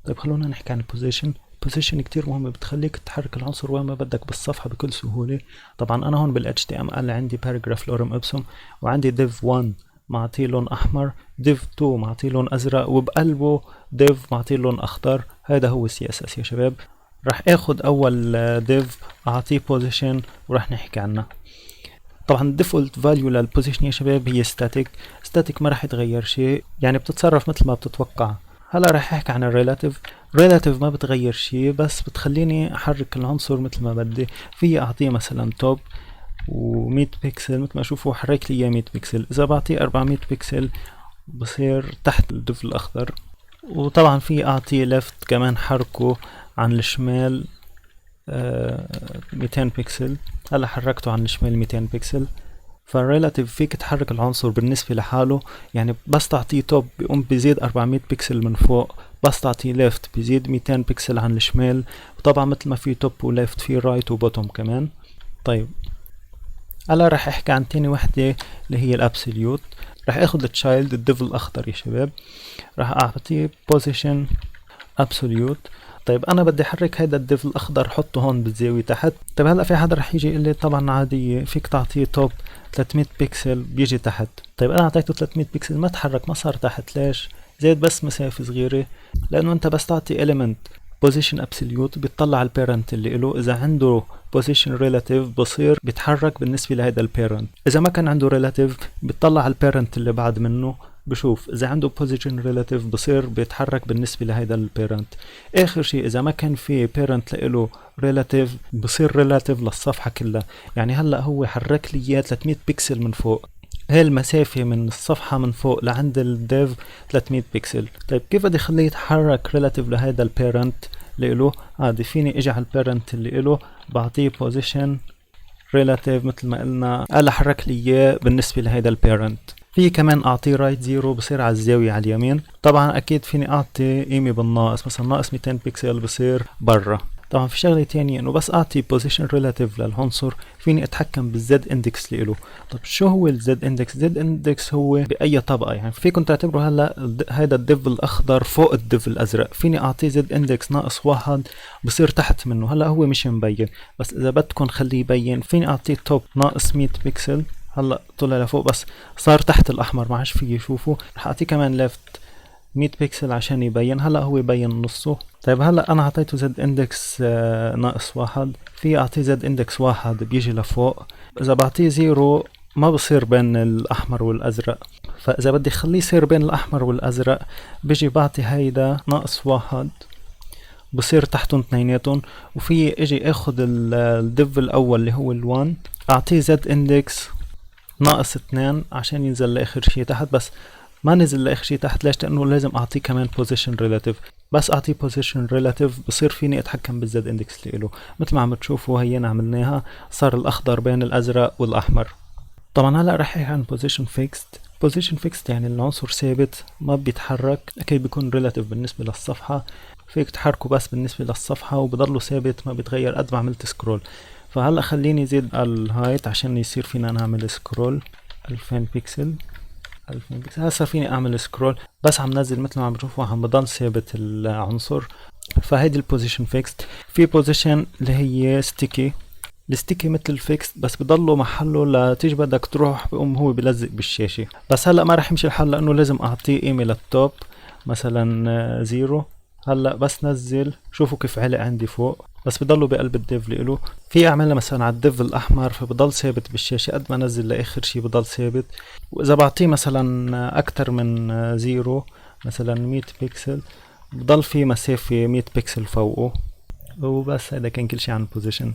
طيب خلونا نحكي عن البوزيشن. البوزيشن كتير مهم، بتخليك تحرك العنصر وين ما بدك بالصفحة بكل سهولة. طبعا أنا هون بال HTML عندي باراجراف لورم ابسوم، وعندي div 1 معطيه لون أحمر، div 2 معطيه لون أزرق، وبقلبه div معطيه لون أخضر. هذا هو CSS يا شباب. راح اخد أول div أعطيه position وراح نحكي عنه. طبعا الديفولت فاليو للبوزيشن يا شباب هي ستاتيك ما راح يتغير شيء، يعني بتتصرف مثل ما بتتوقع. هلا راح احكي عن الريلاتيف. ريلاتيف ما بتغير شيء، بس بتخليني احرك العنصر مثل ما بدي. في اعطيه مثلا توب و100 بكسل، مثل ما شوفوا حرك لي اياه 100 بكسل. اذا بعطيه 400 بكسل بصير تحت الدف الاخضر. وطبعا في اعطيه ليفت كمان حركه عن الشمال 200 بكسل. هلا حركته عن الشمال 200 بكسل. فالريلاتيف فيك تحرك العنصر بالنسبة لحاله، يعني بس تعطيه توب بيقوم بيزيد 400 بكسل من فوق، بس تعطيه ليفت بيزيد 200 بكسل عن الشمال. وطبعا مثل ما في توب وليفت في رايت وبوتوم كمان. طيب هلا راح احكي عن تاني وحدة اللي هي الابسوليوت. راح اخد التشايلد الديف الاخضر يا شباب، راح اعطيه بوزيشن ابسوليوت. طيب انا بدي احرك هيدا الديف الاخضر حطه هون بالزاوية تحت. طيب هلا في حدا رح يجي يقول لي طبعا عادية، فيك تعطيه توب 300 بكسل بيجي تحت. طيب انا اعطيته 300 بكسل ما تحرك، ما صار تحت. ليش؟ زاد بس مسافة صغيرة. لانه انت بس تعطي element position absolute بيطلع على البيرنت اللي له. اذا عنده position relative بصير بيتحرك بالنسبة لهذا البيرنت. اذا ما كان عنده relative بيطلع على البيرنت اللي بعد منه بشوف. اذا عنده position relative بصير بيتحرك بالنسبة لهيدا البيرنت. اخر شيء اذا ما كان في parent له relative بصير relative للصفحة كلها. يعني هلا هو حرك لي اياه 300 بكسل من فوق، هاي المسافة من الصفحة من فوق لعند الديف 300 بكسل. طيب كيف بدي اخليه يتحرك relative لهيدا البيرنت اللي له؟ عادي فيني اجي على البيرنت اللي له بعطيه position relative مثل ما قلنا، قال حرك لي اياه بالنسبة لهيدا البيرنت. في كمان اعطيه رايت زيرو بصير على الزاوية على اليمين. طبعا اكيد فيني اعطي قيمة بالناقص، مثلا ناقص 200 بكسل بصير برا. طبعا في شغلة تانية انه بس اعطي position relative للعنصر فيني اتحكم بالزد اندكس اللي له. طب شو هو الزد اندكس؟ زد اندكس هو باي طبقة، يعني فيكم تعتبروا هلا هيدا الديف الاخضر فوق الديف الازرق، فيني اعطيه زد اندكس ناقص 1 بصير تحت منه. هلا هو مش مبين، بس اذا بدكم خليه يبين فيني اعطيه توب ناقص 100 بكسل. هلا طلع لفوق بس صار تحت الاحمر ما عادش فيه يشوفه. رح اعطيه كمان ليفت 100 بكسل عشان يبين. هلا هو يبين نصه. طيب هلا انا اعطيته زد اندكس ناقص 1، في اعطيه زد اندكس 1 بيجي لفوق. اذا بعطيه زيرو ما بصير بين الاحمر والازرق. فاذا بدي اخليه يصير بين الاحمر والازرق بيجي بعطي هيدا ناقص 1 بصير تحتهم اثنيناتهم. وفي اجي اخد الديف الاول اللي هو ال1 اعطيه زد اندكس ناقص 2 عشان ينزل لاخر شي تحت، بس ما نزل لاخر شي تحت. ليش؟ لانه لازم اعطيه كمان position relative. بس اعطيه position relative بصير فيني اتحكم بالزد اندكس اللي له. مثل ما عم تشوفوا هينا عملناها، صار الاخضر بين الازرق والاحمر. طبعا هلا رح احكي عن position fixed. position fixed يعني العنصر ثابت ما بيتحرك، اكيد بيكون relative بالنسبة للصفحة، فيك تحركه بس بالنسبة للصفحة وبضله ثابت ما بيتغير قد ما عملت سكرول. فهلا خليني زيد الهايت عشان يصير فينا نعمل سكرول 2000 بكسل. 2000 بكسل هسا فيني اعمل سكرول بس عم نزل مثل ما عم بتشوفوا عم بضل ثابت العنصر. فهيدي البوزيشن فيكست. في بوزيشن اللي هي ستيكي. الستيكي مثل الفيكست بس بضله محله لتيجي بدك تروح بقوم هو بلزق بالشاشة. بس هلا ما رح يمشي الحال لانه لازم اعطيه قيمة للتوب مثلا زيرو. هلا بس نزل شوفوا كيف علق عندي فوق، بس بضلوا بقلب الديف اللي له. في اعملها مثلا على الديف الاحمر فبضل ثابت بالشاشة قد ما نزل لاخر شي بضل ثابت. واذا بعطيه مثلا اكتر من زيرو مثلا 100 بكسل بضل في مسافة 100 بكسل فوقه. وبس هذا كان كل شي عن البوزيشن.